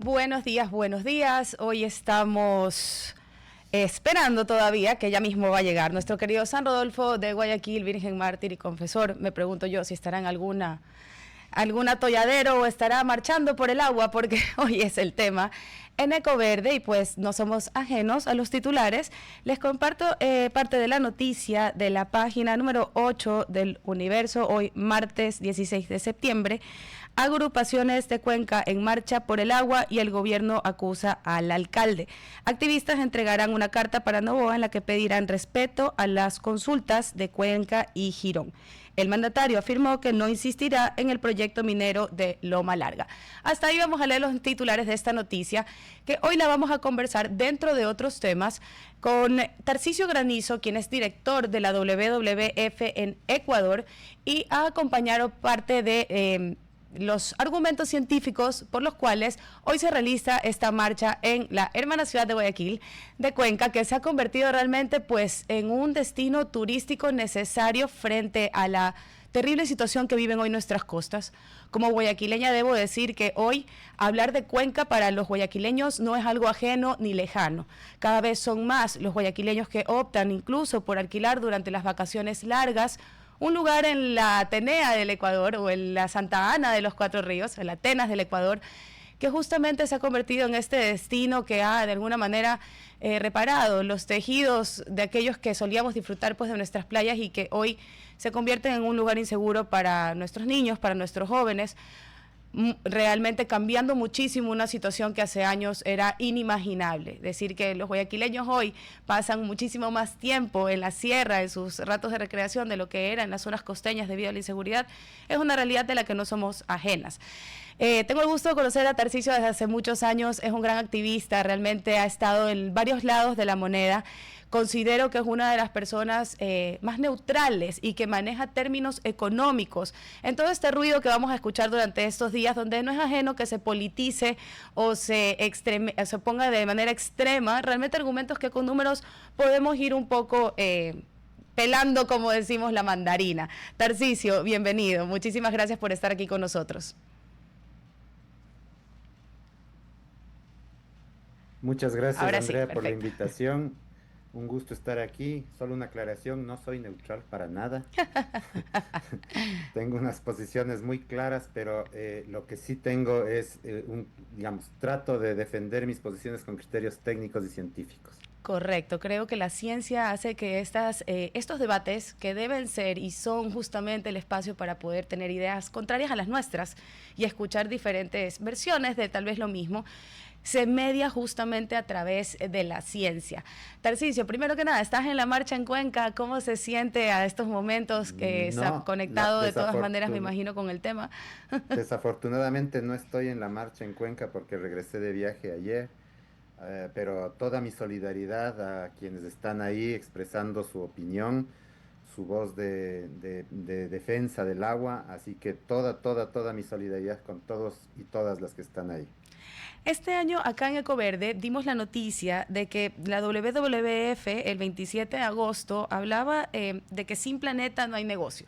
Buenos días, buenos días. Hoy estamos esperando todavía que ya mismo va a llegar nuestro querido San Rodolfo de Guayaquil, Virgen Mártir y Confesor. Me pregunto yo si estará en algún atolladero o estará marchando por el agua, porque hoy es el tema en Ecoverde y pues no somos ajenos a los titulares. Les comparto parte de la noticia de la página número 8 del Universo, hoy martes 16 de septiembre. Agrupaciones de Cuenca en marcha por el agua y el gobierno acusa al alcalde. Activistas entregarán una carta para Novoa en la que pedirán respeto a las consultas de Cuenca y Girón. El mandatario afirmó que no insistirá en el proyecto minero de Loma Larga. Hasta ahí vamos a leer los titulares de esta noticia, que hoy la vamos a conversar dentro de otros temas con Tarcisio Granizo, quien es director de la WWF en Ecuador y ha acompañado parte de los argumentos científicos por los cuales hoy se realiza esta marcha en la hermana ciudad de Guayaquil, de Cuenca, que se ha convertido realmente pues en un destino turístico necesario frente a la terrible situación que viven hoy nuestras costas. Como guayaquileña debo decir que hoy hablar de Cuenca para los guayaquileños no es algo ajeno ni lejano. Cada vez son más los guayaquileños que optan incluso por alquilar durante las vacaciones largas un lugar en la Atenea del Ecuador o en la Santa Ana de los Cuatro Ríos, en la Atenas del Ecuador, que justamente se ha convertido en este destino que ha de alguna manera reparado los tejidos de aquellos que solíamos disfrutar pues de nuestras playas y que hoy se convierten en un lugar inseguro para nuestros niños, para nuestros jóvenes, realmente cambiando muchísimo una situación que hace años era inimaginable. Decir que los guayaquileños hoy pasan muchísimo más tiempo en la sierra, en sus ratos de recreación, de lo que era en las zonas costeñas debido a la inseguridad, es una realidad de la que no somos ajenas. Tengo el gusto de conocer a Tarcisio desde hace muchos años, es un gran activista, realmente ha estado en varios lados de la moneda. Considero que es una de las personas más neutrales y que maneja términos económicos en todo este ruido que vamos a escuchar durante estos días, donde no es ajeno que se politice o se ponga de manera extrema realmente argumentos que con números podemos ir un poco pelando, como decimos, la mandarina. Tarcisio, bienvenido. Muchísimas gracias por estar aquí con nosotros. Muchas gracias, Ahora sí, Andrea, por la perfecto. invitación. Un gusto estar aquí. Solo una aclaración, no soy neutral para nada. Tengo unas posiciones muy claras, pero lo que sí tengo es digamos, trato de defender mis posiciones con criterios técnicos y científicos. Correcto, creo que la ciencia hace que estos debates, que deben ser y son justamente el espacio para poder tener ideas contrarias a las nuestras y escuchar diferentes versiones de tal vez lo mismo, se media justamente a través de la ciencia. Tarcisio, primero que nada, estás en la marcha en Cuenca, ¿cómo se siente a estos momentos que se ha No, no, conectado de todas maneras, me imagino, con el tema? desafortunadamente no estoy en la marcha en Cuenca porque regresé de viaje ayer. Pero toda mi solidaridad a quienes están ahí expresando su opinión, su voz de defensa del agua, así que toda mi solidaridad con todos y todas las que están ahí. Este año acá en Ecoverde dimos la noticia de que la WWF el 27 de agosto hablaba de que sin planeta no hay negocio.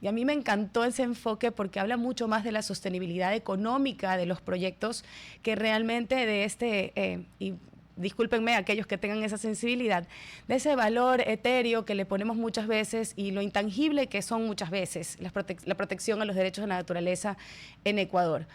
Y a mí me encantó ese enfoque porque habla mucho más de la sostenibilidad económica de los proyectos que realmente de y discúlpenme a aquellos que tengan esa sensibilidad, de ese valor etéreo que le ponemos muchas veces y lo intangible que son muchas veces la protección a los derechos de la naturaleza en Ecuador.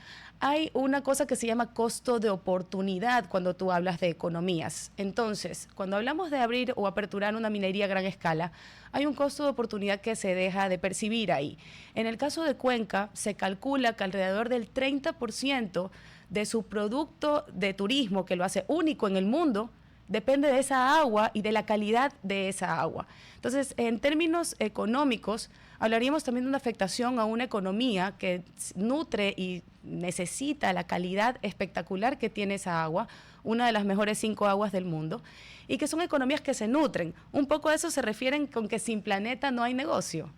Hay una cosa que se llama costo de oportunidad cuando tú hablas de economías. Entonces, cuando hablamos de abrir o aperturar una minería a gran escala, hay un costo de oportunidad que se deja de percibir ahí. En el caso de Cuenca, se calcula que alrededor del 30% de su producto de turismo, que lo hace único en el mundo, depende de esa agua y de la calidad de esa agua. Entonces, en términos económicos, hablaríamos también de una afectación a una economía que nutre y necesita la calidad espectacular que tiene esa agua, una de las mejores 5 aguas del mundo, y que son economías que se nutren. Un poco a eso se refieren con que sin planeta no hay negocio.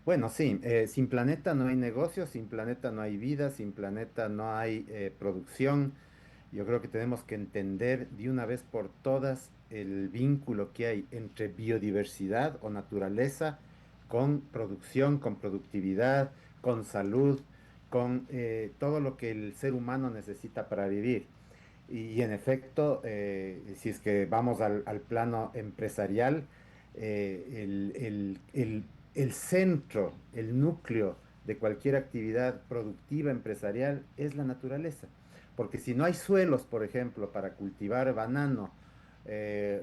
Bueno, sí, sin planeta no hay negocio, sin planeta no hay vida, sin planeta no hay producción. Yo creo que tenemos que entender de una vez por todas el vínculo que hay entre biodiversidad o naturaleza con producción, con productividad, con salud. con todo lo que el ser humano necesita para vivir. Y en efecto, si es que vamos al plano empresarial, el centro, el núcleo de cualquier actividad productiva empresarial es la naturaleza. Porque si no hay suelos, por ejemplo, para cultivar banano,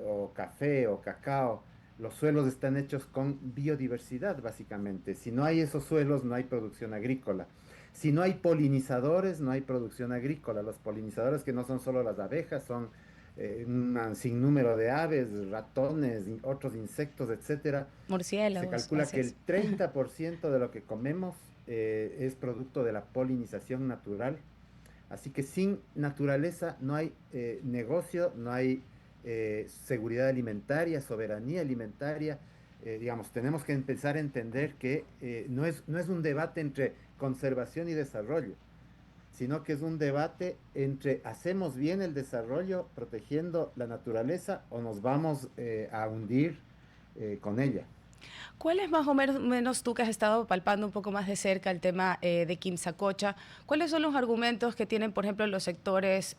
o café o cacao, los suelos están hechos con biodiversidad, básicamente. Si no hay esos suelos, no hay producción agrícola. Si no hay polinizadores, no hay producción agrícola. Los polinizadores, que no son solo las abejas, son un sinnúmero de aves, ratones, otros insectos, etcétera. Se Murciélagos, calcula que el haces. 30% de lo que comemos es producto de la polinización natural. Así que sin naturaleza no hay negocio, no hay seguridad alimentaria, soberanía alimentaria. Digamos, tenemos que empezar a entender que no es un debate entre conservación y desarrollo, sino que es un debate entre hacemos bien el desarrollo protegiendo la naturaleza o nos vamos a hundir con ella. ¿Cuál es más o menos tú que has estado palpando un poco más de cerca el tema de Quimsacocha? ¿Cuáles son los argumentos que tienen, por ejemplo, los sectores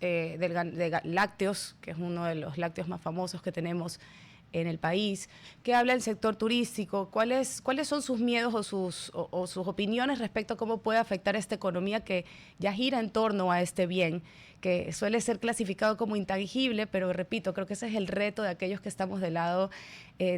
lácteos, que es uno de los lácteos más famosos que tenemos en el país? ¿Qué habla el sector turístico? ¿Cuáles son sus miedos o sus opiniones respecto a cómo puede afectar esta economía que ya gira en torno a este bien, que suele ser clasificado como intangible, pero repito, creo que ese es el reto de aquellos que estamos del lado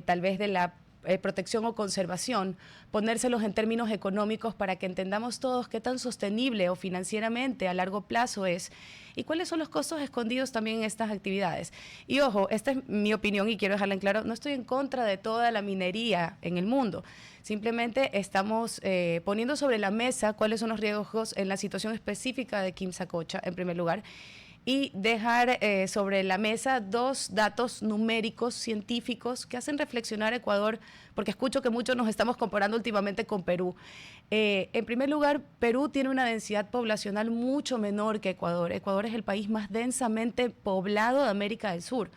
tal vez de la protección o conservación, ponérselos en términos económicos para que entendamos todos qué tan sostenible o financieramente a largo plazo es y cuáles son los costos escondidos también en estas actividades. Y ojo, esta es mi opinión y quiero dejarla en claro, no estoy en contra de toda la minería en el mundo, simplemente estamos poniendo sobre la mesa cuáles son los riesgos en la situación específica de Quimsacocha, en primer lugar, y dejar sobre la mesa dos datos numéricos científicos que hacen reflexionar a Ecuador, porque escucho que muchos nos estamos comparando últimamente con Perú. En primer lugar, Perú tiene una densidad poblacional mucho menor que Ecuador. Ecuador es el país más densamente poblado de América del Sur.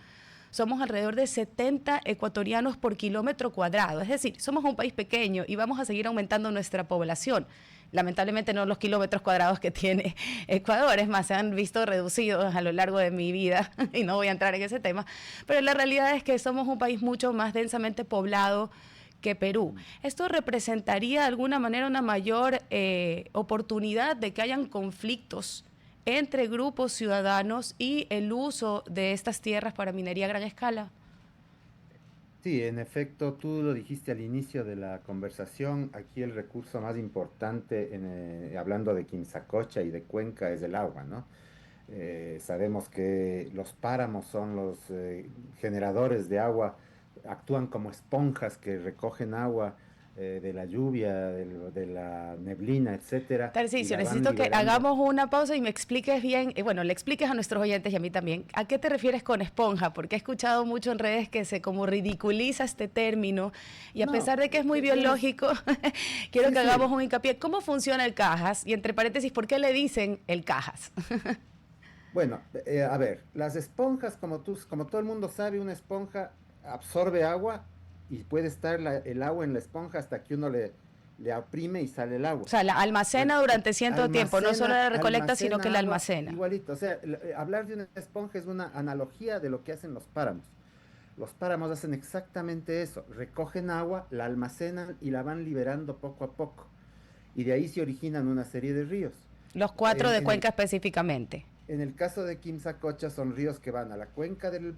Somos alrededor de 70 ecuatorianos por kilómetro cuadrado, es decir, somos un país pequeño y vamos a seguir aumentando nuestra población. Lamentablemente no los kilómetros cuadrados que tiene Ecuador, es más, se han visto reducidos a lo largo de mi vida y no voy a entrar en ese tema, pero la realidad es que somos un país mucho más densamente poblado que Perú. ¿Esto representaría de alguna manera una mayor oportunidad de que hayan conflictos entre grupos ciudadanos y el uso de estas tierras para minería a gran escala? Sí, en efecto, tú lo dijiste al inicio de la conversación, aquí el recurso más importante, hablando de Quimsacocha y de Cuenca, es el agua, ¿no? Sabemos que los páramos son los generadores de agua, actúan como esponjas que recogen agua de la lluvia, de la neblina, etcétera, y Tarcisio, la van necesito que liberando. hagamos una pausa y me expliques bien, bueno, le expliques a nuestros oyentes y a mí también, ¿a qué te refieres con esponja? Porque he escuchado mucho en redes que se como ridiculiza este término y a No, pesar de que es muy digamos, biológico, quiero sí, que hagamos sí. un hincapié. ¿Cómo funciona el cajas? Y entre paréntesis, ¿por qué le dicen el cajas? Bueno, a ver, las esponjas, como todo el mundo sabe, una esponja absorbe agua y puede estar el agua en la esponja hasta que uno le oprime y sale el O agua. sea, la almacena durante cierto tiempo, no solo la recolecta, sino que la Almacena agua almacena. igualito. O sea, hablar de una esponja es una analogía de lo que hacen los páramos. Los páramos hacen exactamente eso, recogen agua, la almacenan y la van liberando poco a poco. Y de ahí se originan una serie de ríos. Los cuatro En, de en el Cuenca específicamente. en el caso de Quimsacocha son ríos que van a la cuenca de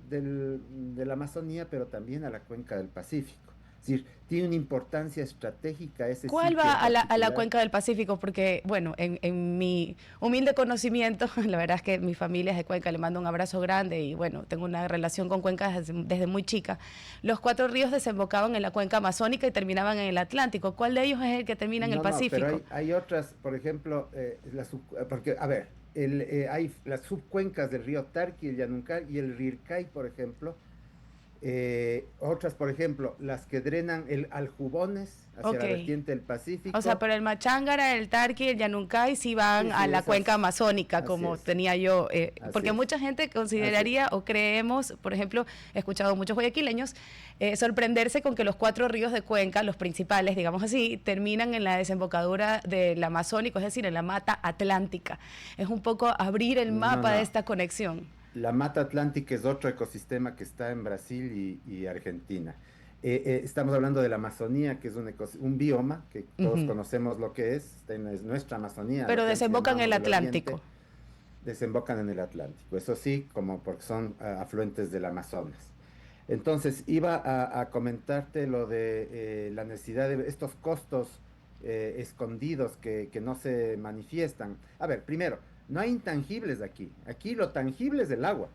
la Amazonía, pero también a la cuenca del Pacífico. Es decir, tiene una importancia estratégica ese ¿Cuál sitio va en a la particular. cuenca del Pacífico? Porque, bueno, en mi humilde conocimiento, la verdad es que mi familia es de Cuenca, le mando un abrazo grande y, bueno, tengo una relación con Cuenca desde muy chica. Los cuatro ríos desembocaban en la cuenca amazónica y terminaban en el Atlántico. ¿Cuál de ellos es el que termina en el No, no, pero Pacífico? hay otras, por ejemplo, porque, a ver, hay las subcuencas del río Tarqui, el Yanuncal y el Rircay, por ejemplo, Otras, por ejemplo, las que drenan el Aljubones hacia Ok. la vertiente del O sea, Pacífico. pero el Machángara, el Tarqui, el Yanuncay sí van Sí, a sí, la cuenca esas, amazónica, así como es, tenía yo, así porque es, mucha gente así es. consideraría o creemos, por ejemplo, he escuchado muchos guayaquileños sorprenderse con que los cuatro ríos de Cuenca, los principales, digamos así, terminan en la desembocadura del Amazónico, es decir, en la mata atlántica. Es un poco abrir el No, mapa de no. esta conexión. La mata atlántica es otro ecosistema que está en Brasil y Argentina. Estamos hablando de la Amazonía, que es un bioma, que todos Ujú. conocemos lo que es nuestra Amazonía, lo Pero que antes desembocan en el llamábamos el Atlántico. Oriente, desembocan en el Atlántico. Eso sí, como porque son afluentes del Amazonas. Entonces, iba a comentarte lo de la necesidad de estos costos escondidos que no se manifiestan. A ver, primero, no hay intangibles aquí. Aquí lo tangible es el agua.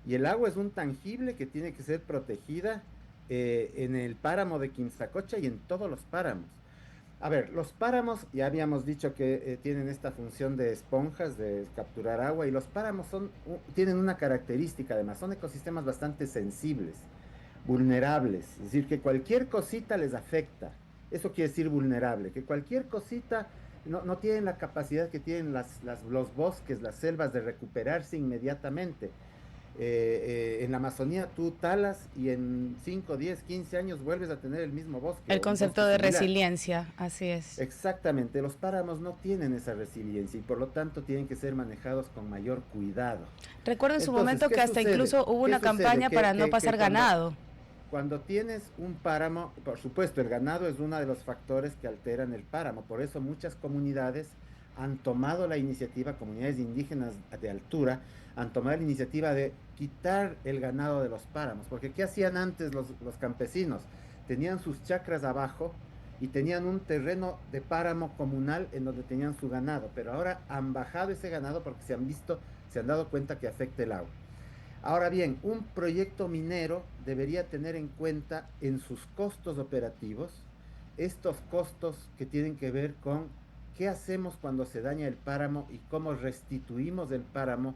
Y el agua es un tangible que tiene que ser protegida en el páramo de Quimsacocha y en todos los páramos. A ver, los páramos, ya habíamos dicho que tienen esta función de esponjas, de capturar agua, y los páramos tienen una característica, además, son ecosistemas bastante sensibles, vulnerables, es decir, que cualquier cosita les afecta. Eso quiere decir vulnerable, que cualquier cosita no tienen la capacidad que tienen los bosques, las selvas de recuperarse inmediatamente. En la Amazonía tú talas y en 5, 10, 15 años vuelves a tener el mismo bosque El o un concepto bosque de similar. resiliencia, así es. Exactamente, los páramos no tienen esa resiliencia y por lo tanto tienen que ser manejados con mayor cuidado. Recuerdo en su Entonces, momento ¿qué que hasta sucede? incluso hubo ¿Qué una sucede? campaña para no Que pasar ganado. cuando tienes un páramo, por supuesto, el ganado es uno de los factores que alteran el páramo, por eso muchas comunidades han tomado la iniciativa, comunidades indígenas de altura, han tomado la iniciativa de quitar el ganado de los páramos, porque ¿qué hacían antes los campesinos? Tenían sus chacras abajo y tenían un terreno de páramo comunal en donde tenían su ganado, pero ahora han bajado ese ganado porque se han dado cuenta que afecta el agua. Ahora bien, un proyecto minero debería tener en cuenta en sus costos operativos estos costos que tienen que ver con qué hacemos cuando se daña el páramo y cómo restituimos el páramo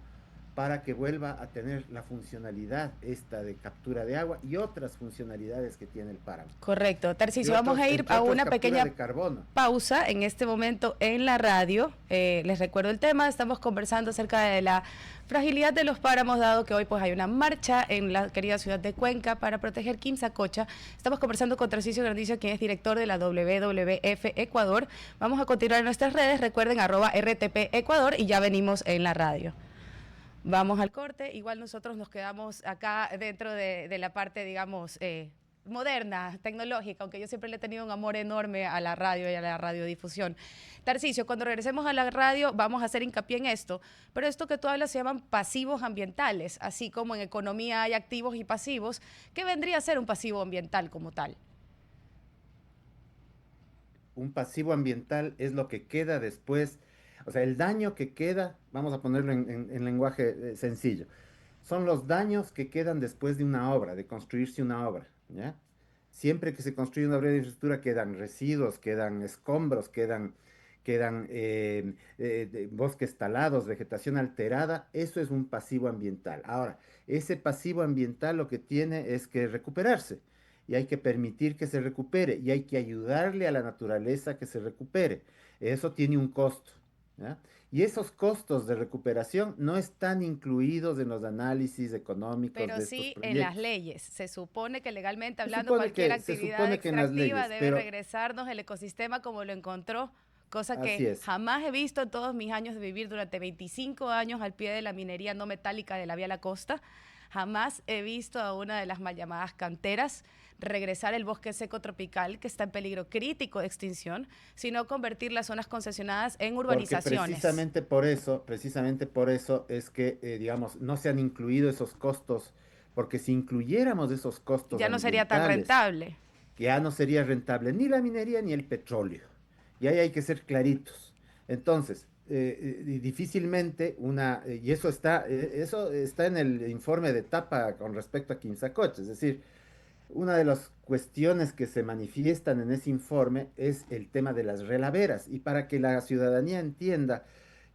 para que vuelva a tener la funcionalidad esta de captura de agua y otras funcionalidades que tiene el páramo. Correcto. Y Tarcisio, vamos otros, a ir entre a otros, una captura pequeña de carbono. pausa en este momento en la radio. Les recuerdo el tema, estamos conversando acerca de la fragilidad de los páramos, dado que hoy pues hay una marcha en la querida ciudad de Cuenca para proteger Quimsacocha. Estamos conversando con Tarcisio Grandicio, quien es director de la WWF Ecuador. Vamos a continuar en nuestras redes, recuerden @RTP Ecuador y ya venimos en la radio. Vamos al corte, igual nosotros nos quedamos acá dentro de la parte, digamos, moderna, tecnológica, aunque yo siempre le he tenido un amor enorme a la radio y a la radiodifusión. Tarcisio, cuando regresemos a la radio vamos a hacer hincapié en esto, pero esto que tú hablas se llaman pasivos ambientales, así como en economía hay activos y pasivos. ¿Qué vendría a ser un pasivo ambiental como tal? Un pasivo ambiental es lo que queda después, o sea, el daño que queda, vamos a ponerlo en lenguaje sencillo, son los daños que quedan después de una obra, de construirse una obra, ¿ya? Siempre que se construye una obra de infraestructura quedan residuos, quedan escombros, quedan bosques talados, vegetación alterada, eso es un pasivo ambiental. Ahora, ese pasivo ambiental lo que tiene es que recuperarse y hay que permitir que se recupere y hay que ayudarle a la naturaleza que se recupere. Eso tiene un costo, ¿ya? Y esos costos de recuperación no están incluidos en los análisis económicos Pero de estos sí en las proyectos. leyes. Se supone que legalmente hablando cualquier Se actividad supone que en las extractiva leyes, debe pero regresarnos el ecosistema como lo encontró, cosa que así es. jamás he visto en todos mis años de vivir durante 25 años al pie de la minería no metálica de la Vía La Costa. Jamás he visto a una de las mal llamadas canteras regresar el bosque seco tropical que está en peligro crítico de extinción, sino convertir las zonas concesionadas en Porque urbanizaciones. precisamente por eso es que, digamos, no se han incluido esos costos, porque si incluyéramos esos costos Ya no sería tan ambientales, rentable. que ya no sería rentable ni la minería ni el petróleo. Y ahí hay que ser claritos. Entonces, difícilmente eso está en el informe de etapa con respecto a Quimsacocha, es decir, una de las cuestiones que se manifiestan en ese informe es el tema de las relaveras. Y para que la ciudadanía entienda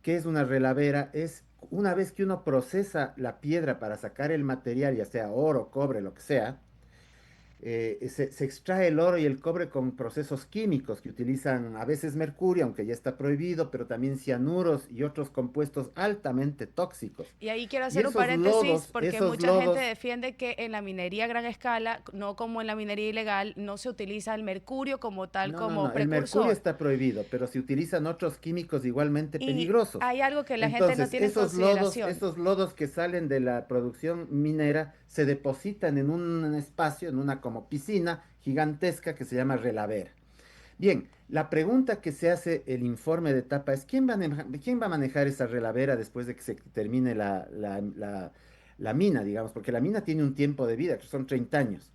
qué es una relavera, es una vez que uno procesa la piedra para sacar el material, ya sea oro, cobre, lo que sea, se extrae el oro y el cobre con procesos químicos que utilizan a veces mercurio, aunque ya está prohibido, pero también cianuros y otros compuestos altamente tóxicos. Y ahí quiero Y hacer un paréntesis porque esos mucha gente lodos, defiende que en la minería a gran escala, no como en la minería ilegal, no se utiliza el mercurio como tal, no, no, como no, el mercurio precursor. está prohibido, pero se utilizan otros químicos igualmente Y peligrosos. hay algo que la gente no Entonces, tiene en consideración. esos lodos que salen de la producción minera se depositan en un espacio, en una como piscina gigantesca que se llama relavera. Bien, la pregunta que se hace el informe de etapa es: ¿quién va a manejar esa relavera después de que se termine la mina, digamos? Porque la mina tiene un tiempo de vida, que son 30 años.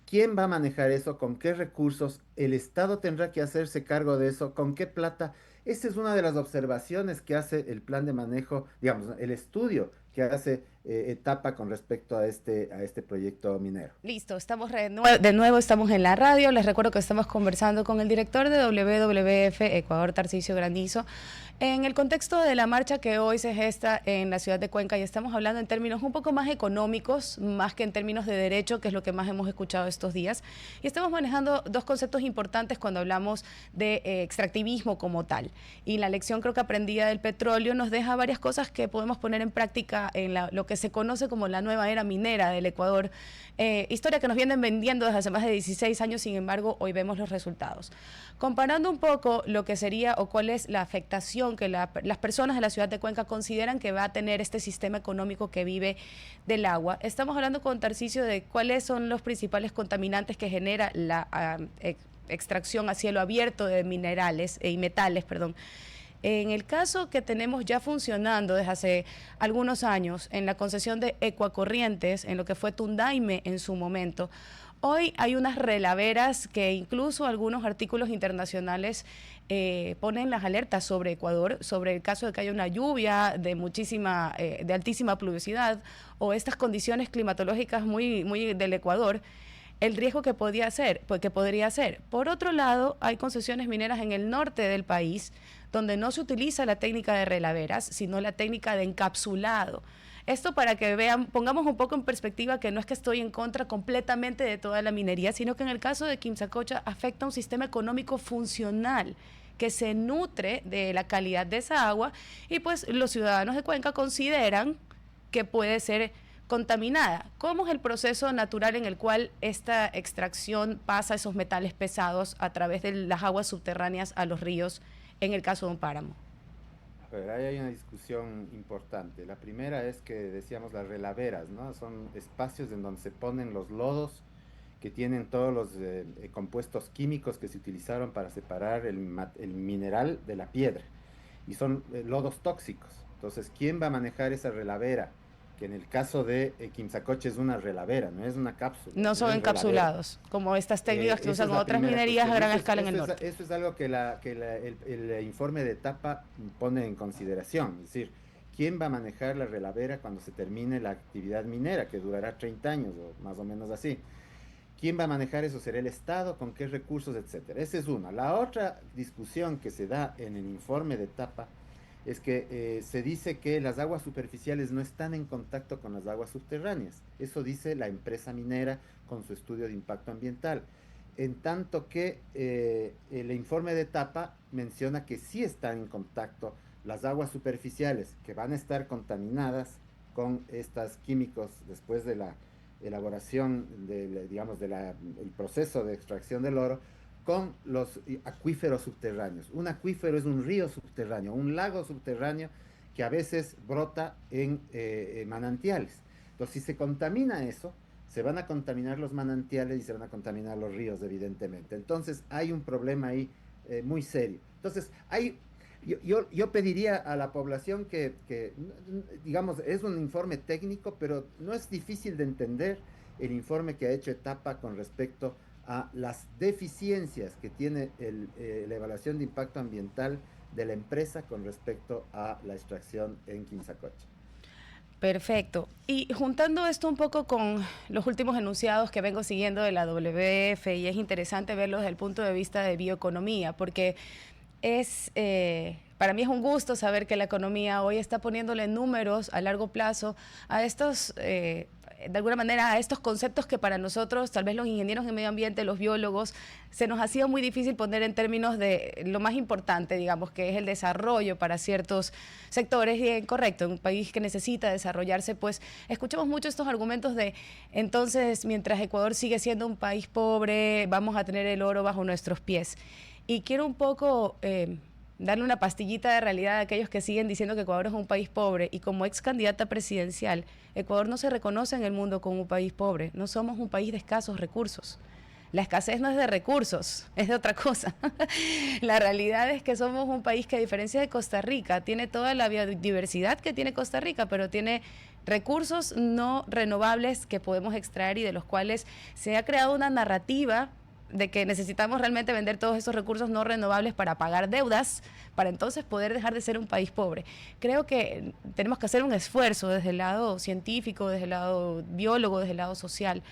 ¿Quién va a manejar eso? ¿Con qué recursos? ¿El Estado tendrá que hacerse cargo de eso? ¿Con qué plata? Esa es una de las observaciones que hace el plan de manejo, digamos, el estudio que hace Etapa con respecto a este proyecto minero. Listo, estamos de nuevo, estamos en la radio. Les recuerdo que estamos conversando con el director de WWF Ecuador, Tarcisio Granizo, en el contexto de la marcha que hoy se gesta en la ciudad de Cuenca, y estamos hablando en términos un poco más económicos, más que en términos de derecho, que es lo que más hemos escuchado estos días. Y estamos manejando dos conceptos importantes cuando hablamos de extractivismo como tal. Y la lección creo que aprendida del petróleo nos deja varias cosas que podemos poner en práctica en lo que se conoce como la nueva era minera del Ecuador. Historia que nos vienen vendiendo desde hace más de 16 años, sin embargo, hoy vemos los resultados. Comparando un poco lo que sería o cuál es la afectación que las personas de la ciudad de Cuenca consideran que va a tener este sistema económico que vive del agua, estamos hablando con Tarcisio de cuáles son los principales contaminantes que genera la extracción a cielo abierto de minerales y metales, perdón. En el caso que tenemos ya funcionando desde hace algunos años en la concesión de Ecuacorrientes, en lo que fue Tundaime en su momento, hoy hay unas relaveras que incluso algunos artículos internacionales ponen las alertas sobre Ecuador, sobre el caso de que haya una lluvia de altísima pluviosidad o estas condiciones climatológicas muy del Ecuador, el riesgo que podría ser. Por otro lado, hay concesiones mineras en el norte del país donde no se utiliza la técnica de relaveras, sino la técnica de encapsulado. Esto para que vean, pongamos un poco en perspectiva que no es que estoy en contra completamente de toda la minería, sino que en el caso de Quimsacocha afecta un sistema económico funcional que se nutre de la calidad de esa agua, y pues los ciudadanos de Cuenca consideran que puede ser contaminada. ¿Cómo es el proceso natural en el cual esta extracción pasa esos metales pesados a través de las aguas subterráneas a los ríos en el caso de un páramo? A ver, ahí hay una discusión importante. La primera es que decíamos las relaveras, ¿no? Son espacios en donde se ponen los lodos que tienen todos los compuestos químicos que se utilizaron para separar el mineral de la piedra. Y son lodos tóxicos. Entonces, ¿quién va a manejar esa relavera? Que en el caso de Quimsacoche es una relavera, no es una cápsula, No no son es relavera. encapsulados, como estas técnicas que Esa usan es la otras primera minerías a cuestión. gran escala en el norte. Eso es algo que el informe de etapa pone en consideración. Es decir, ¿quién va a manejar la relavera cuando se termine la actividad minera, que durará 30 años o más o menos así? ¿Quién va a manejar eso? ¿Será el Estado? ¿Con qué recursos? Etcétera. Esa es una. La otra discusión que se da en el informe de etapa es que se dice que las aguas superficiales no están en contacto con las aguas subterráneas. Eso dice la empresa minera con su estudio de impacto ambiental. En tanto que el informe de etapa menciona que sí están en contacto las aguas superficiales, que van a estar contaminadas con estos químicos después de la elaboración, digamos, el proceso de extracción del oro, con los acuíferos subterráneos. Un acuífero es un río subterráneo, un lago subterráneo que a veces brota en manantiales. Entonces, si se contamina eso, se van a contaminar los manantiales y se van a contaminar los ríos, evidentemente. Entonces, hay un problema ahí muy serio. Entonces, yo pediría a la población digamos, es un informe técnico, pero no es difícil de entender el informe que ha hecho Etapa con respecto a las deficiencias que tiene la evaluación de impacto ambiental de la empresa con respecto a la extracción en Quimsacocha. Perfecto. Y juntando esto un poco con los últimos enunciados que vengo siguiendo de la WWF, y es interesante verlo desde el punto de vista de bioeconomía, porque es para mí es un gusto saber que la economía hoy está poniéndole números a largo plazo a estos, de alguna manera, a estos conceptos que para nosotros, tal vez los ingenieros en medio ambiente, los biólogos, se nos ha sido muy difícil poner en términos de lo más importante, digamos, que es el desarrollo para ciertos sectores. Y correcto, en un país que necesita desarrollarse, pues escuchamos mucho estos argumentos de, entonces, mientras Ecuador sigue siendo un país pobre, vamos a tener el oro bajo nuestros pies. Y quiero un poco darle una pastillita de realidad a aquellos que siguen diciendo que Ecuador es un país pobre. Y como ex candidata presidencial, Ecuador no se reconoce en el mundo como un país pobre. No somos un país de escasos recursos. La escasez no es de recursos, es de otra cosa. La realidad es que somos un país que, a diferencia de Costa Rica, tiene toda la biodiversidad que tiene Costa Rica, pero tiene recursos no renovables que podemos extraer y de los cuales se ha creado una narrativa de que necesitamos realmente vender todos esos recursos no renovables para pagar deudas, para entonces poder dejar de ser un país pobre. Creo que tenemos que hacer un esfuerzo desde el lado científico, desde el lado biólogo, desde el lado social,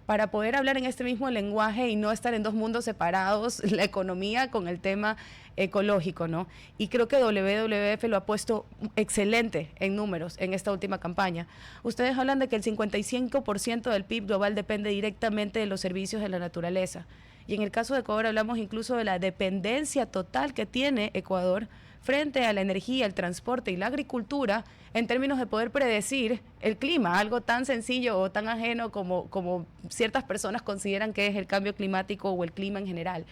para poder hablar en este mismo lenguaje y no estar en dos mundos separados, la economía con el tema ecológico, ¿no? Y creo que WWF lo ha puesto excelente en números en esta última campaña. Ustedes hablan de que el 55% del PIB global depende directamente de los servicios de la naturaleza. Y en el caso de Ecuador hablamos incluso de la dependencia total que tiene Ecuador frente a la energía, el transporte y la agricultura en términos de poder predecir el clima, algo tan sencillo o tan ajeno como ciertas personas consideran que es el cambio climático o el clima en general.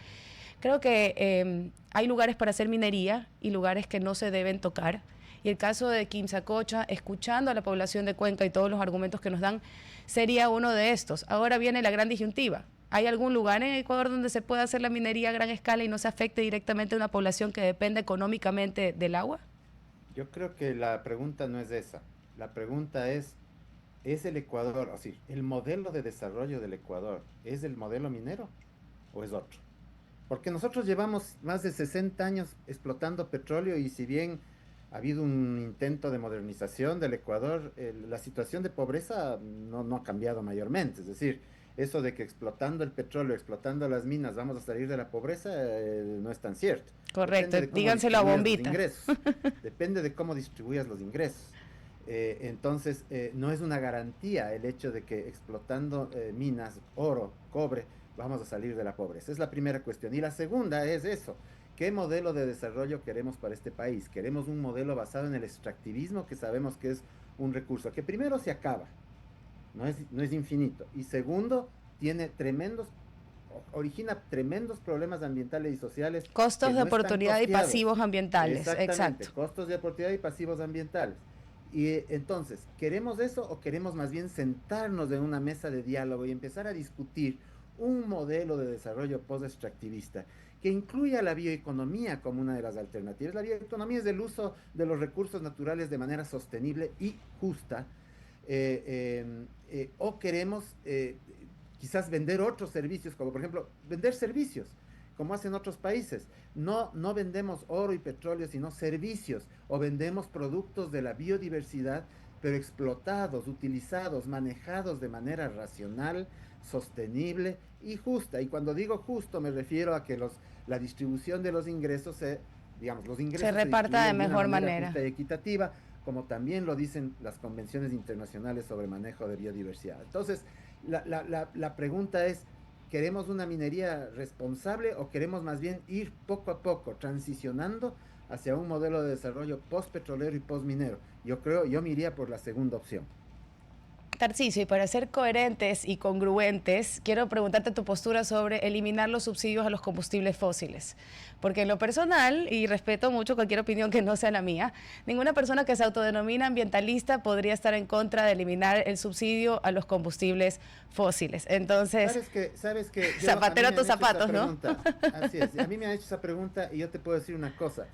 Creo que hay lugares para hacer minería y lugares que no se deben tocar. Y el caso de Quimsacocha, escuchando a la población de Cuenca y todos los argumentos que nos dan, sería uno de estos. Ahora viene la gran disyuntiva. ¿Hay algún lugar en Ecuador donde se pueda hacer la minería a gran escala y no se afecte directamente a una población que depende económicamente del agua? Yo creo que la pregunta no es esa. La pregunta ¿es el Ecuador, así, el modelo de desarrollo del Ecuador, es el modelo minero o es otro? Porque nosotros llevamos más de 60 años explotando petróleo y si bien ha habido un intento de modernización del Ecuador, la situación de pobreza no ha cambiado mayormente. Es decir, eso de que explotando el petróleo, explotando las minas, vamos a salir de la pobreza, no es tan cierto. Correcto, Depende de cómo díganselo a distribuyas los Bombita. ingresos. Depende de cómo distribuyas los ingresos. Entonces, no es una garantía el hecho de que explotando minas, oro, cobre, vamos a salir de la pobreza. Es la primera cuestión. Y la segunda es eso. ¿Qué modelo de desarrollo queremos para este país? ¿Queremos un modelo basado en el extractivismo, que sabemos que es un recurso que primero se acaba, no es infinito? Y segundo, origina tremendos problemas ambientales y sociales. Costos de no oportunidad y pasivos ambientales. Exactamente, Exacto. costos de oportunidad y pasivos ambientales. Y entonces, ¿queremos eso o queremos más bien sentarnos en una mesa de diálogo y empezar a discutir un modelo de desarrollo post-extractivista que incluya la bioeconomía como una de las alternativas? La bioeconomía es el uso de los recursos naturales de manera sostenible y justa. O queremos quizás vender otros servicios, como por ejemplo vender servicios, como hacen otros países. No vendemos oro y petróleo, sino servicios, o vendemos productos de la biodiversidad, pero explotados, utilizados, manejados de manera racional, sostenible y justa. Y cuando digo justo me refiero a que la distribución de los ingresos los ingresos Se reparta de mejor manera justa y equitativa, como también lo dicen las convenciones internacionales sobre manejo de biodiversidad. Entonces, la pregunta es, ¿queremos una minería responsable o queremos más bien ir poco a poco transicionando hacia un modelo de desarrollo post-petrolero y post-minero? Yo me iría por la segunda opción. Tarcisio, y para ser coherentes y congruentes, quiero preguntarte tu postura sobre eliminar los subsidios a los combustibles fósiles. Porque en lo personal, y respeto mucho cualquier opinión que no sea la mía, ninguna persona que se autodenomina ambientalista podría estar en contra de eliminar el subsidio a los combustibles fósiles. Entonces, ¿Sabes que zapatero a tus zapatos, ¿no? Así es, a mí me han hecho esa pregunta y yo te puedo decir una cosa.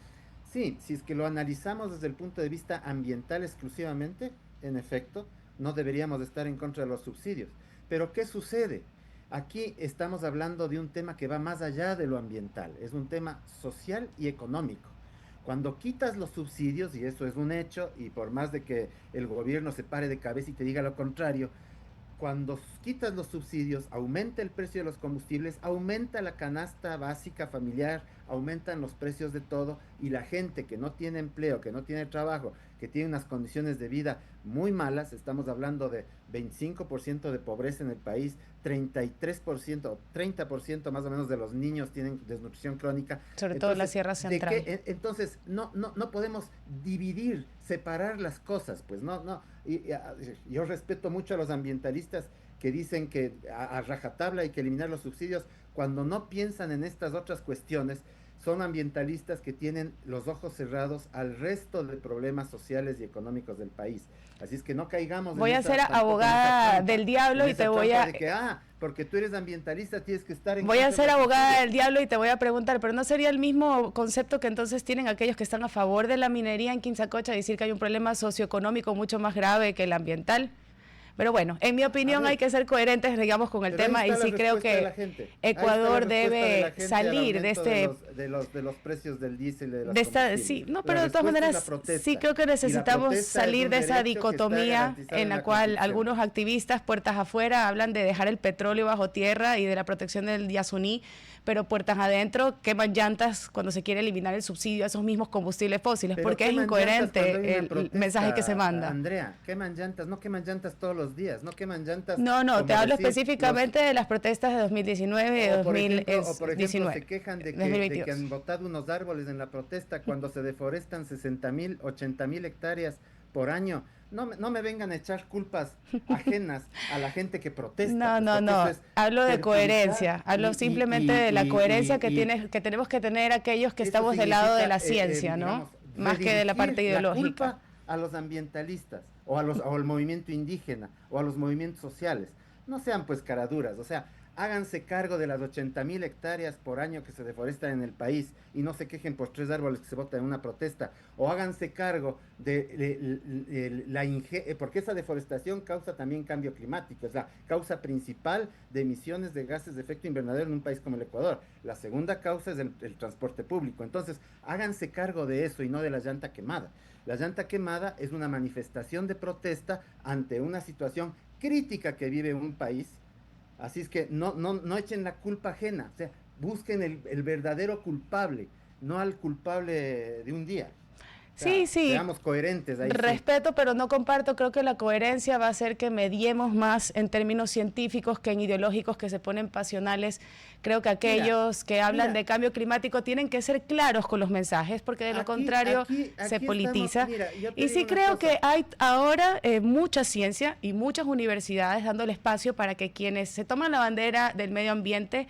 Sí, si es que lo analizamos desde el punto de vista ambiental exclusivamente, en efecto, no deberíamos estar en contra de los subsidios. Pero ¿qué sucede? Aquí estamos hablando de un tema que va más allá de lo ambiental, es un tema social y económico. Cuando quitas los subsidios, y eso es un hecho, y por más de que el gobierno se pare de cabeza y te diga lo contrario, cuando quitas los subsidios, aumenta el precio de los combustibles, aumenta la canasta básica familiar, aumentan los precios de todo, y la gente que no tiene empleo, que no tiene trabajo, que tiene unas condiciones de vida muy malas, estamos hablando de 25% de pobreza en el país, 33%, 30% más o menos de los niños tienen desnutrición crónica. Sobre todo en la Sierra Central. Entonces, no podemos dividir, separar las cosas, pues no. Yo respeto mucho a los ambientalistas que dicen que a rajatabla hay que eliminar los subsidios, cuando no piensan en estas otras cuestiones. Son ambientalistas que tienen los ojos cerrados al resto de problemas sociales y económicos del país. Así es que no caigamos. Voy a ser abogada del diablo y te voy a... porque tú eres ambientalista, tienes que estar en... Voy a ser abogada del diablo y te voy a preguntar, pero ¿no sería el mismo concepto que entonces tienen aquellos que están a favor de la minería en Quinzacocha, decir que hay un problema socioeconómico mucho más grave que el ambiental? Pero bueno, en mi opinión hay que ser coherentes, digamos, con el tema, y sí creo que Ecuador debe salir de este... De los precios del diésel, sí, no, pero de todas maneras, sí creo que necesitamos salir de esa dicotomía en la cual algunos activistas puertas afuera hablan de dejar el petróleo bajo tierra y de la protección del Yasuní, pero puertas adentro queman llantas cuando se quiere eliminar el subsidio a esos mismos combustibles fósiles, porque es incoherente el mensaje que se manda. Andrea, queman llantas, no queman llantas todos los días, no queman llantas. No, te hablo específicamente de las protestas de 2019 y 2019. Por ejemplo, se quejan de que han botado unos árboles en la protesta cuando se deforestan 60,000, 80,000 hectáreas por año. No me vengan a echar culpas ajenas a la gente que protesta. No. Hablo de coherencia. Hablo simplemente de la coherencia que tenemos que tener aquellos que estamos del lado de la ciencia, ¿no? Más que de la parte ideológica. La culpa a los ambientalistas o al movimiento indígena o a los movimientos sociales. No sean pues caraduras, o sea, háganse cargo de las 80,000 hectáreas por año que se deforestan en el país y no se quejen por 3 árboles que se botan en una protesta, o háganse cargo porque esa deforestación causa también cambio climático, es la causa principal de emisiones de gases de efecto invernadero en un país como el Ecuador. La segunda causa es el transporte público. Entonces, háganse cargo de eso y no de la llanta quemada. La llanta quemada es una manifestación de protesta ante una situación crítica que vive un país. Así es que no echen la culpa ajena, o sea, busquen el verdadero culpable, no al culpable de un día. O sea, sí. Seamos coherentes. Ahí respeto, pero no comparto. Creo que la coherencia va a hacer que mediemos más en términos científicos que en ideológicos que se ponen pasionales. Creo que aquellos que hablan de cambio climático tienen que ser claros con los mensajes, porque de lo contrario se politiza. Y sí creo que hay ahora mucha ciencia y muchas universidades dando el espacio para que quienes se toman la bandera del medio ambiente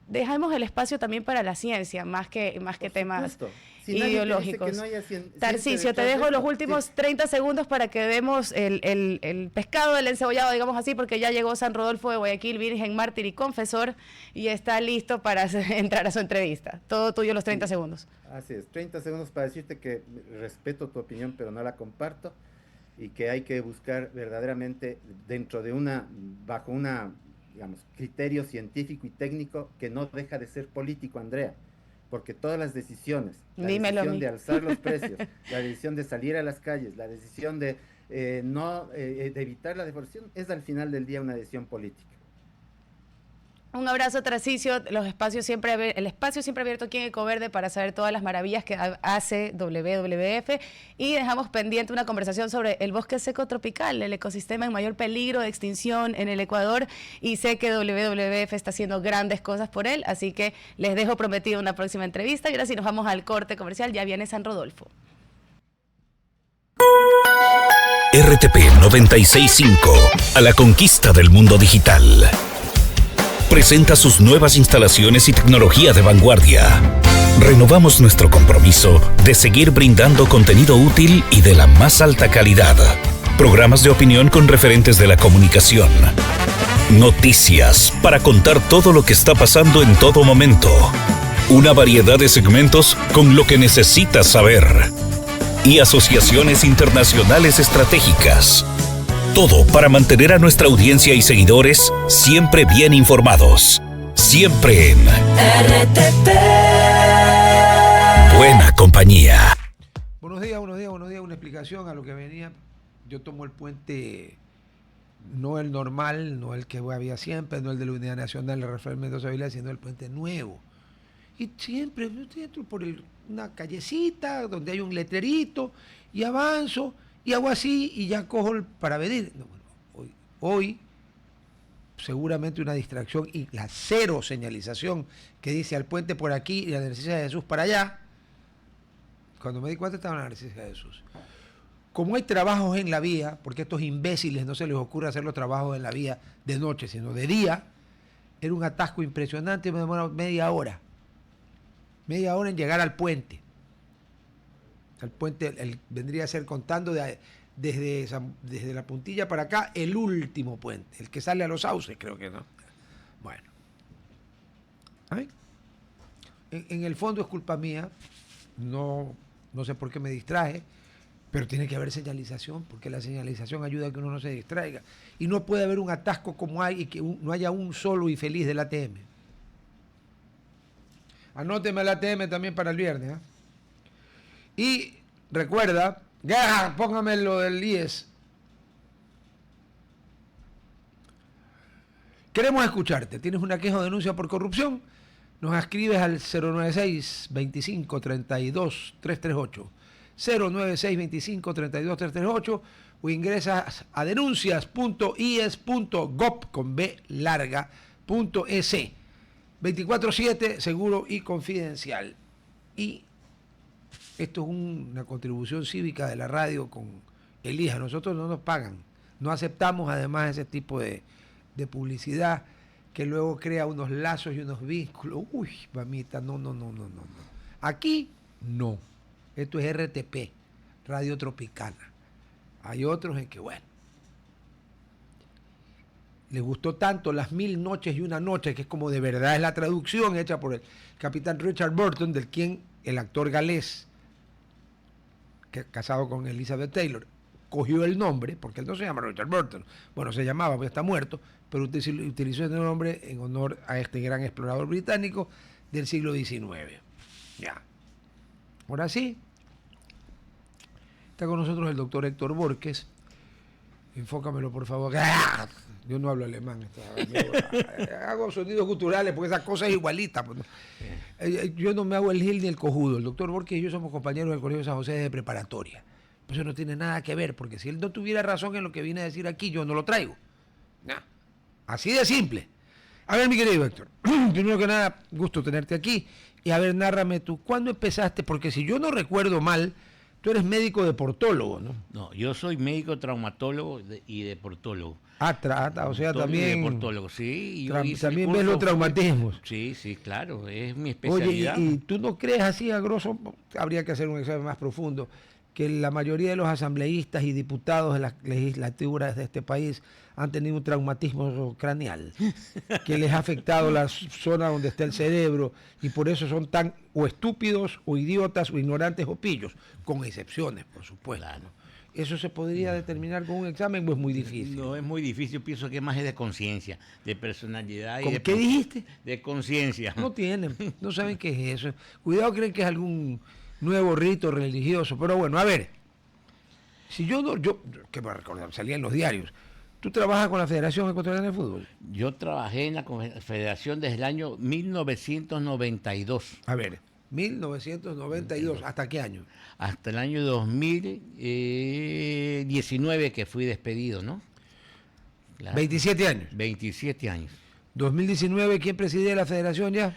dejemos el espacio también para la ciencia, más que temas ideológicos. Tarcisio, te dejo los últimos 30 segundos para que demos el pescado del encebollado, digamos así, porque ya llegó San Rodolfo de Guayaquil, virgen, mártir y confesor, y está listo para entrar a su entrevista. Todo tuyo los 30 segundos. Así es, 30 segundos para decirte que respeto tu opinión, pero no la comparto, y que hay que buscar verdaderamente bajo una digamos, criterio científico y técnico que no deja de ser político, Andrea. Porque todas las decisiones, la decisión de alzar los precios, la decisión de salir a las calles, la decisión de evitar la deforestación, es al final del día una decisión política. Un abrazo, Tarcisio. El espacio siempre abierto aquí en Ecoverde para saber todas las maravillas que hace WWF, y dejamos pendiente una conversación sobre el bosque seco tropical, el ecosistema en mayor peligro de extinción en el Ecuador, y sé que WWF está haciendo grandes cosas por él, así que les dejo prometido una próxima entrevista. Y ahora sí nos vamos al corte comercial, ya viene San Rodolfo. RTP 96.5, a la conquista del mundo digital. Presenta sus nuevas instalaciones y tecnología de vanguardia. Renovamos nuestro compromiso de seguir brindando contenido útil y de la más alta calidad. Programas de opinión con referentes de la comunicación. Noticias para contar todo lo que está pasando en todo momento. Una variedad de segmentos con lo que necesitas saber. Y asociaciones internacionales estratégicas. Todo para mantener a nuestra audiencia y seguidores siempre bien informados. Siempre en RTP. Buena compañía. Buenos días. Una explicación a lo que venía. Yo tomo el puente no el normal, no el que había siempre, no el de la Unidad Nacional de Rafael Mendoza Vilar, sino el puente nuevo. Y siempre yo entro por una callecita donde hay un letrerito y avanzo y hago así y ya cojo para venir. No, bueno, hoy seguramente una distracción y la cero señalización que dice al puente por aquí y a la Universidad de Jesús para allá. Cuando me di cuenta estaba en la Universidad de Jesús. Como hay trabajos en la vía, porque a estos imbéciles no se les ocurre hacer los trabajos en la vía de noche, sino de día, era un atasco impresionante, me demoró media hora en llegar al puente. El puente vendría a ser contando desde la puntilla para acá, el último puente, el que sale a los sauces, creo que no. Bueno. ¿Ay? En el fondo es culpa mía, no sé por qué me distraje, pero tiene que haber señalización, porque la señalización ayuda a que uno no se distraiga. Y no puede haber un atasco como hay y que no haya un solo infeliz del ATM. Anóteme el ATM también para el viernes. Y recuerda, póngame lo del IES. Queremos escucharte. ¿Tienes una queja o denuncia por corrupción? Nos escribes al 096-25-32-338. 096-25-32-338 o ingresas a denuncias.ies.gov.es 24/7, seguro y confidencial. Y esto es una contribución cívica de la radio con Elija. Nosotros no nos pagan. No aceptamos además ese tipo de publicidad que luego crea unos lazos y unos vínculos. Uy, mamita, no. Aquí no. Esto es RTP, Radio Tropicana. Hay otros en que, bueno, les gustó tanto Las 1000 noches y una noche, que es como de verdad es la traducción hecha por el capitán Richard Burton, del quien el actor galés, casado con Elizabeth Taylor, cogió el nombre, porque él no se llama Richard Burton, bueno, se llamaba, porque está muerto, pero utilizó ese nombre en honor a este gran explorador británico del siglo XIX. Ya. Ahora sí, está con nosotros el doctor Héctor Borges. Enfócamelo, por favor. Yo no hablo alemán. Hago sonidos guturales porque esa cosa es igualita. Yo no me hago el gil ni el cojudo. El doctor Borges y yo somos compañeros del Colegio San José de preparatoria. Eso no tiene nada que ver, porque si él no tuviera razón en lo que viene a decir aquí, yo no lo traigo. Así de simple. A ver, mi querido Héctor, primero que nada, gusto tenerte aquí. Y a ver, nárrame tú, ¿cuándo empezaste? Porque si yo no recuerdo mal, tú eres médico deportólogo, ¿no? No, yo soy médico traumatólogo y deportólogo. O sea, también... Deportólogo, sí. Yo también ves los traumatismos. Sí, claro, es mi especialidad. Oye, ¿y tú no crees así a grosso? Habría que hacer un examen más profundo, que la mayoría de los asambleístas y diputados de las legislaturas de este país han tenido un traumatismo craneal que les ha afectado la zona donde está el cerebro y por eso son tan o estúpidos o idiotas o ignorantes o pillos, con excepciones, por supuesto. Claro. ¿Eso se podría determinar con un examen o es muy difícil? No, es muy difícil. Yo pienso que más es de conciencia, de personalidad. ¿Con qué dijiste? De conciencia. No tienen, no saben qué es eso. Cuidado, creen que es algún nuevo rito religioso. Pero bueno, a ver, si que me recordar, salía en los diarios. ¿Tú trabajas con la Federación Ecuatoriana de Fútbol? Yo trabajé en la Federación desde el año 1992. A ver, 1992, ¿hasta qué año? Hasta el año 2019 que fui despedido, ¿no? Claro. 27 años. 27 años. 2019, ¿quién presidía la federación ya?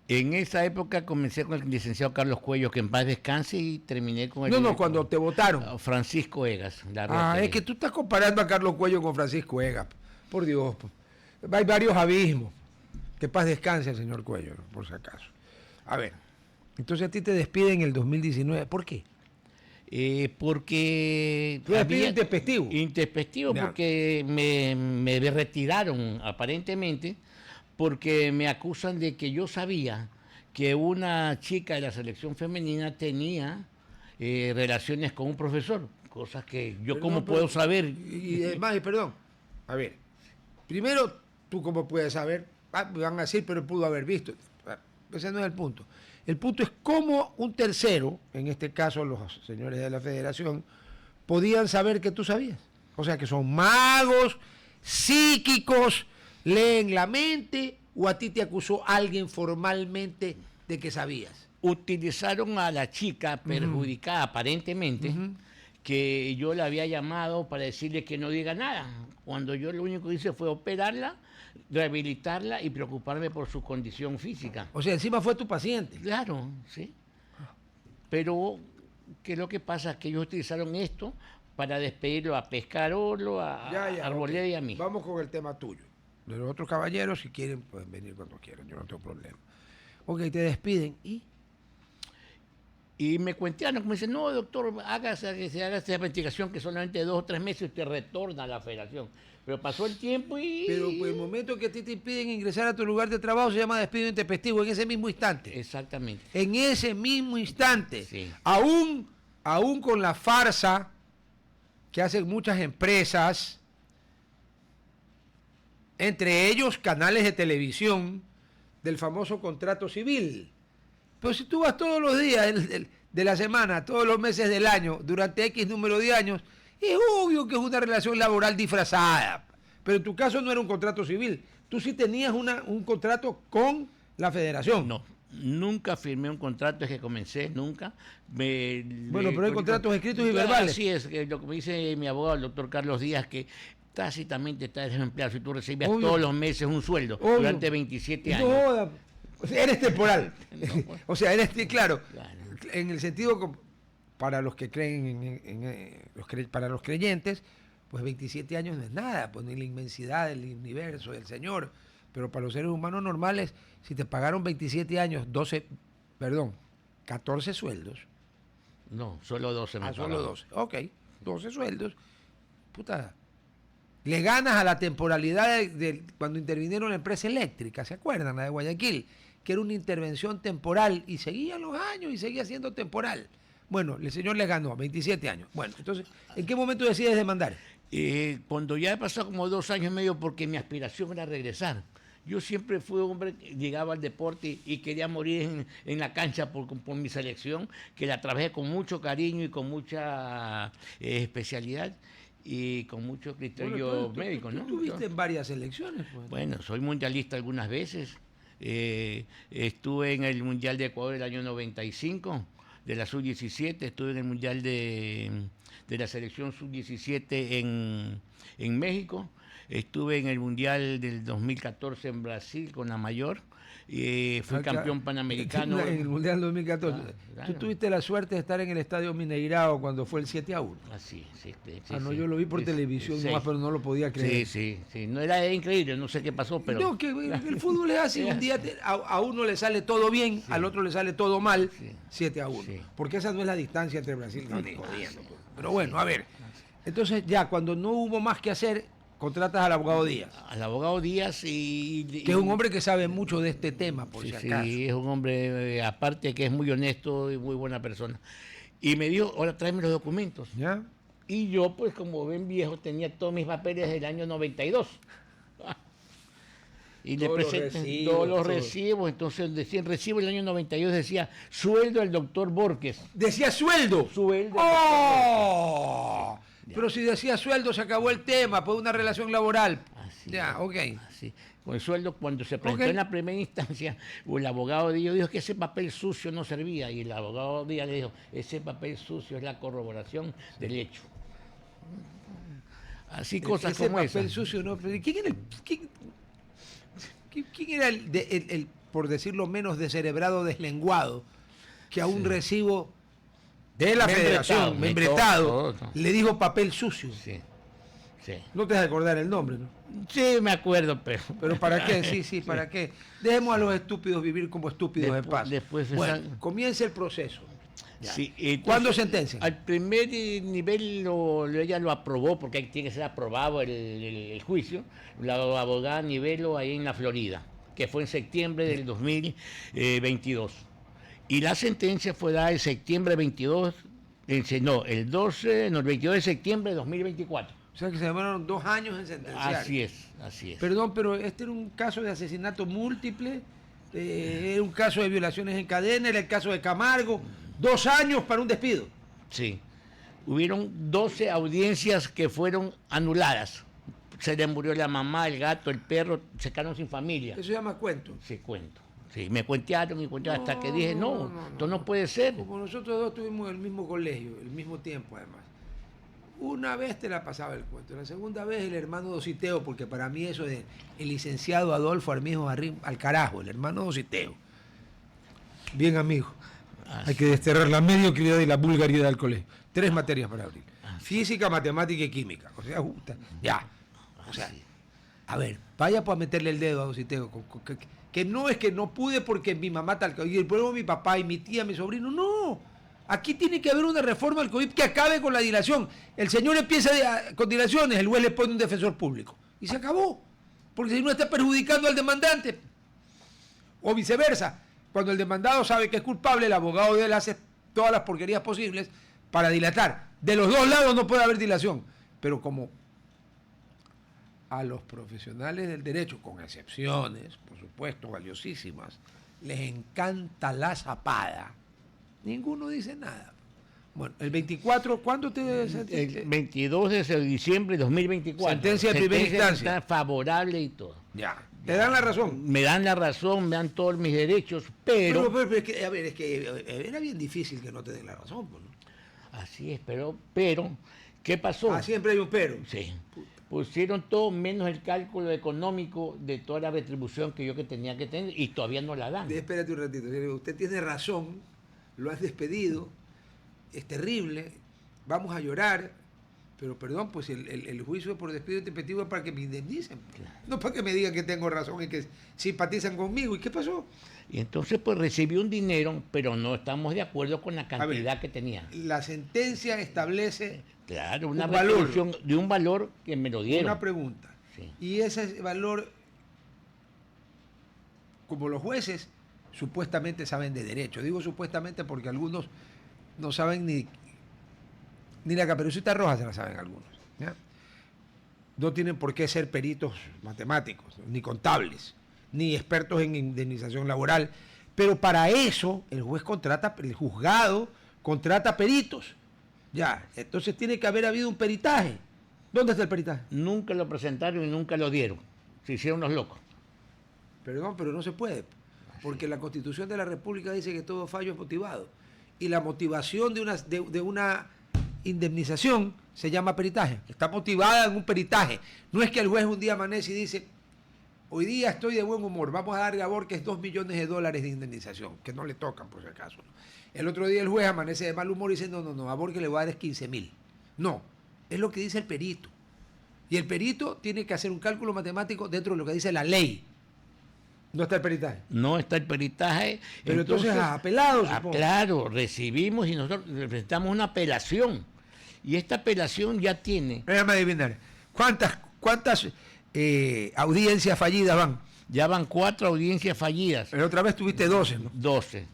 En esa época comencé con el licenciado Carlos Cuello, que en paz descanse, y terminé con el... No, cuando te votaron. Francisco Egas. Es que tú estás comparando a Carlos Cuello con Francisco Egas. Por Dios. Hay varios abismos. Que paz descanse el señor Cuello, por si acaso. A ver, entonces a ti te despiden en el 2019. ¿Por qué? Porque... ¿Tú despido intempestivo? Intempestivo, porque me retiraron, aparentemente, porque me acusan de que yo sabía que una chica de la selección femenina tenía relaciones con un profesor, cosas que yo cómo puedo saber. Y además, perdón, a ver, primero, ¿tú cómo puedes saber? Me van a decir, pero pudo haber visto. Ese no es el punto. El punto es cómo un tercero, en este caso los señores de la federación, podían saber que tú sabías. O sea, que son magos, psíquicos, leen la mente, o a ti te acusó alguien formalmente de que sabías? Utilizaron a la chica perjudicada aparentemente, Ujú. que yo la había llamado para decirle que no diga nada, cuando yo lo único que hice fue operarla, rehabilitarla y preocuparme por su condición física. O sea, encima fue tu paciente. Claro, sí. Pero, ¿qué es lo que pasa? Que ellos utilizaron esto para despedirlo a Pescarolo, a Arboleda y a mí. Vamos con el tema tuyo. De los otros caballeros, si quieren, pueden venir cuando quieran, yo no tengo problema. Ok, te despiden y... Y me cuentearon, como dicen, no, doctor, hágase esta investigación que solamente 2 o 3 meses usted retorna a la federación. Pero pasó el tiempo y... Pero pues, el momento que a ti te impiden ingresar a tu lugar de trabajo se llama despido intempestivo, en ese mismo instante. Exactamente. En ese mismo instante. Sí. Aún con la farsa que hacen muchas empresas, entre ellos canales de televisión, del famoso contrato civil. Pero si tú vas todos los días de la semana, todos los meses del año, durante X número de años, es obvio que es una relación laboral disfrazada. Pero en tu caso no era un contrato civil. Tú sí tenías un contrato con la federación. No, nunca firmé un contrato desde que comencé, nunca. Bueno, pero hay contratos escritos y verbales. Así es, lo que me dice mi abogado, el doctor Carlos Díaz, que tácitamente está desempleado si tú recibías Obvio. todos los meses un sueldo Obvio. durante 27 No años. joda. O sea, eres temporal. No, pues. O sea, claro, Claro. en el sentido para los que creen para los creyentes, pues 27 años no es nada, pues ni la inmensidad del universo, del Señor. Pero para los seres humanos normales, si te pagaron 27 años, 14 sueldos. No, solo 12 me Solo pagaron. 12. Ok, 12 sueldos. Puta. Le ganas a la temporalidad de cuando intervinieron la empresa eléctrica, ¿se acuerdan? La de Guayaquil, que era una intervención temporal y seguían los años y seguía siendo temporal. Bueno, el señor le ganó 27 años. Bueno, entonces, ¿en qué momento decides demandar? Cuando ya he pasado como 2 años y medio porque mi aspiración era regresar. Yo siempre fui un hombre que llegaba al deporte y quería morir en la cancha por mi selección, que la trabajé con mucho cariño y con mucha especialidad y con mucho criterio médico, ¿no? Tú estuviste en varias selecciones. Pues. Bueno, soy mundialista algunas veces. Estuve en el Mundial de Ecuador el año 95, de la Sub-17. Estuve en el Mundial de la selección Sub-17 en México. Estuve en el Mundial del 2014 en Brasil con la mayor. Fui campeón panamericano. En el Mundial 2014. Claro. Tú tuviste la suerte de estar en el Estadio Mineirao cuando fue el 7-1. Así, sí. No, yo lo vi por televisión nomás, pero no lo podía creer. Sí. No, era increíble, no sé qué pasó, pero... No, que el fútbol es así. Un día a uno le sale todo bien, al otro le sale todo mal, 7-1. Sí. Porque esa no es la distancia entre Brasil y México. Pero bueno, a ver. Entonces ya, cuando no hubo más que hacer, contratas al abogado Díaz. Al abogado Díaz Que es un hombre que sabe mucho de este tema, por si acaso. Sí, es un hombre, aparte que es muy honesto y muy buena persona. Y me dijo, ahora tráeme los documentos. ¿Ya? Y yo, pues como ven viejo, tenía todos mis papeles del año 92. Y le presenté todos los recibos. Entonces decía, recibo el año 92, decía sueldo del doctor Borges. Decía sueldo. Sueldo. ¡Oh! Pero si decía sueldo, se acabó el tema, pues una relación laboral. Así, Ya, ok. así. Con el sueldo, cuando se presentó Ok. en la primera instancia, el abogado dijo que ese papel sucio no servía. Y el abogado Díaz le dijo, ese papel sucio es la corroboración del hecho. Así cosas Ese como papel esas. sucio, ¿no? Pero ¿quién era el, por decirlo menos, descerebrado, deslenguado, que a un recibo de la federación, membretado, todo. le dijo papel sucio? Sí. No te vas a acordar el nombre, ¿no? Sí, me acuerdo, pero... Pero ¿para qué? Sí, ¿para qué? Dejemos a los estúpidos vivir como estúpidos en paz. después bueno, están- comienza el proceso. Sí, entonces, ¿Cuándo sentencian? Al primer nivel ella lo aprobó, porque ahí tiene que ser aprobado el juicio, la abogada Nivelo ahí en la Florida, que fue en septiembre del 2022. Y la sentencia fue dada en septiembre 22, el 22 de septiembre de 2024. O sea que se demoraron 2 años en sentenciar. Así es. Perdón, pero este era un caso de asesinato múltiple, era un caso de violaciones en cadena, era el caso de Camargo. 2 años para un despido. Sí. Hubieron 12 audiencias que fueron anuladas. se le murió la mamá, el gato, el perro, se quedaron sin familia. Eso se llama cuento. Sí, cuento. Sí, me cuentearon y cuentearon hasta que dije, no, esto no puede ser. Como nosotros dos tuvimos el mismo colegio, el mismo tiempo además. Una vez te la pasaba el cuento, la segunda vez el hermano Dositeo, porque para mí eso es el licenciado Adolfo Armijo al carajo, el hermano Dositeo. Bien, amigo. Hay que desterrar la mediocridad y la vulgaridad del colegio. 3 materias para abrir. Física, matemática y química. O sea, ya. O sea, a ver, vaya pues a meterle el dedo a Dositeo. Que no es que no pude porque mi mamá tal. Y el pueblo mi papá y mi tía, mi sobrino. No. Aquí tiene que haber una reforma al COVID que acabe con la dilación. El señor empieza con dilaciones, el juez le pone un defensor público. Y se acabó. Porque si no está perjudicando al demandante. O viceversa. Cuando el demandado sabe que es culpable, el abogado de él hace todas las porquerías posibles para dilatar. De los dos lados no puede haber dilación. Pero como a los profesionales del derecho, con excepciones, por supuesto, valiosísimas, les encanta la zapada, ninguno dice nada. Bueno, el 24, ¿cuándo te... El 22 de diciembre de 2024. Sentencia de primera instancia. Está favorable y todo. Ya. ¿Te dan la razón? Me dan la razón, me dan todos mis derechos, pero es que, a ver, es que era bien difícil que no te den la razón, pues, ¿no? Así es, pero, ¿qué pasó? Siempre hay un pero. Sí. Pusieron todo menos el cálculo económico de toda la retribución que tenía que tener y todavía no la dan. Espérate un ratito. Usted tiene razón, lo has despedido, es terrible, vamos a llorar, pero perdón, pues el juicio por despido intempestivo es para que me indemnicen. Claro. No para que me digan que tengo razón y que simpatizan conmigo. ¿Y qué pasó? Y entonces pues recibí un dinero, pero no estamos de acuerdo con la cantidad que tenía. La sentencia establece... Claro, una retribución de un valor que me lo dieron. Una pregunta. Sí. Y ese valor, como los jueces supuestamente saben de derecho, digo supuestamente porque algunos no saben ni la Caperucita Roja, se la saben algunos, ¿ya? No tienen por qué ser peritos matemáticos, ni contables, ni expertos en indemnización laboral, pero para eso el juzgado contrata peritos. Ya, entonces tiene que haber habido un peritaje. ¿Dónde está el peritaje? Nunca lo presentaron y nunca lo dieron. Se hicieron los locos. Perdón, pero no se puede. Porque la Constitución de la República dice que todo fallo es motivado. Y la motivación de una indemnización se llama peritaje. Está motivada en un peritaje. No es que el juez un día amanece y dice, hoy día estoy de buen humor, vamos a darle a Borges $2 millones de indemnización, que no le tocan por si acaso, ¿no? El otro día el juez amanece de mal humor y dice, no, a Borges le voy a dar 15.000. No, es lo que dice el perito. Y el perito tiene que hacer un cálculo matemático dentro de lo que dice la ley. No está el peritaje. No está el peritaje. Pero entonces apelado, supongo. Claro, recibimos y nosotros presentamos una apelación. Y esta apelación ya tiene... Déjame adivinar. ¿Cuántas audiencias fallidas van? Ya van 4 audiencias fallidas. Pero otra vez tuviste 12, ¿no? 12.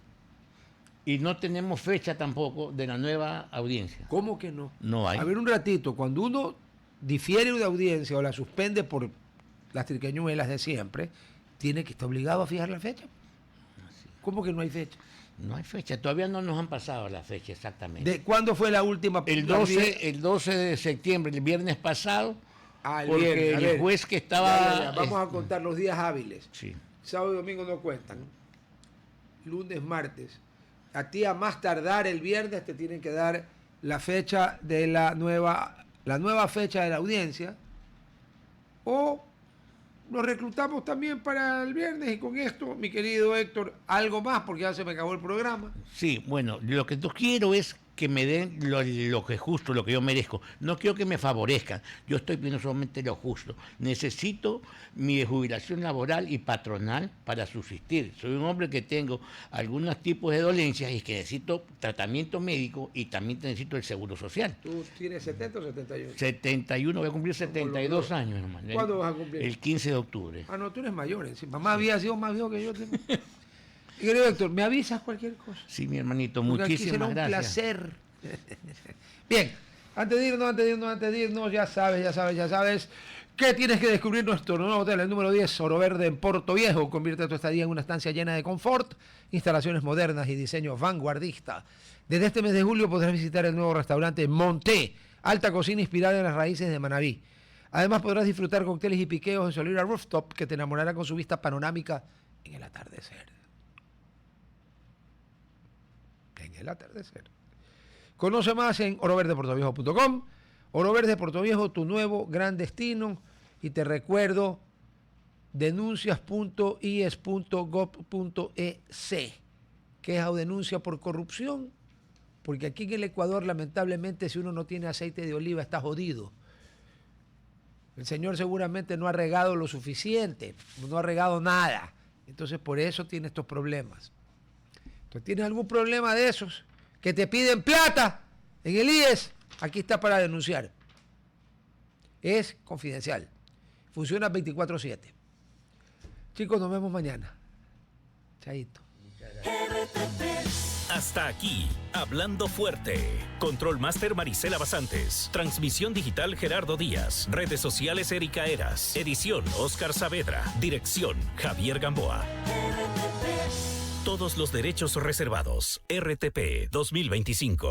Y no tenemos fecha tampoco de la nueva audiencia. ¿Cómo que no? No hay. A ver, un ratito, cuando uno difiere una audiencia o la suspende por las triqueñuelas de siempre, tiene que estar obligado a fijar la fecha. ¿Cómo que no hay fecha? No hay fecha, todavía no nos han pasado la fecha exactamente. ¿De cuándo fue la última? El 12 de septiembre, el viernes pasado, porque viernes, el juez que estaba... Ya. Vamos a contar los días hábiles. Sí. Sábado y domingo no cuentan. Lunes, martes. A ti a más tardar el viernes te tienen que dar la fecha de la nueva fecha de la audiencia, o nos reclutamos también para el viernes. Y con esto, mi querido Héctor, algo más porque ya se me acabó el programa. Sí, bueno, lo que yo quiero es que me den lo que es justo, lo que yo merezco. No quiero que me favorezcan. Yo estoy pidiendo solamente lo justo. Necesito mi jubilación laboral y patronal para subsistir. Soy un hombre que tengo algunos tipos de dolencias y que necesito tratamiento médico y también necesito el seguro social. ¿Tú tienes 70 o 71? 71, voy a cumplir 72 años, hermano. ¿Cuándo vas a cumplir? El 15 de octubre. Ah, no, tú eres mayor. Mamá había sido más viejo que yo. Y querido Héctor, ¿me avisas cualquier cosa? Sí, mi hermanito, Porque muchísimas gracias. Un placer. Bien, antes de irnos, ya sabes que tienes que descubrir nuestro nuevo hotel, el número 10, Oro Verde en Puerto Viejo. Convierte tu estadía en una estancia llena de confort, instalaciones modernas y diseño vanguardista. Desde este mes de julio podrás visitar el nuevo restaurante Monté, alta cocina inspirada en las raíces de Manabí. Además podrás disfrutar cócteles y piqueos en Solera Rooftop que te enamorará con su vista panorámica en el atardecer. En el atardecer. Conoce más en oroverdeportoviejo.com. Oro Verde Portoviejo, tu nuevo gran destino. Y te recuerdo, denuncias.ies.gov.es, queja o denuncia por corrupción, porque aquí en el Ecuador, lamentablemente, si uno no tiene aceite de oliva, está jodido. El señor seguramente no ha regado lo suficiente, no ha regado nada. Entonces, por eso tiene estos problemas. Entonces, ¿tienes algún problema de esos que te piden plata en el IES? Aquí está para denunciar. Es confidencial. Funciona 24/7. Chicos, nos vemos mañana. Chaito. Hasta aquí, Hablando Fuerte. Control Master Marisela Basantes. Transmisión digital Gerardo Díaz. Redes sociales Erika Eras. Edición Oscar Saavedra. Dirección Javier Gamboa. Todos los derechos reservados. RTP 2025.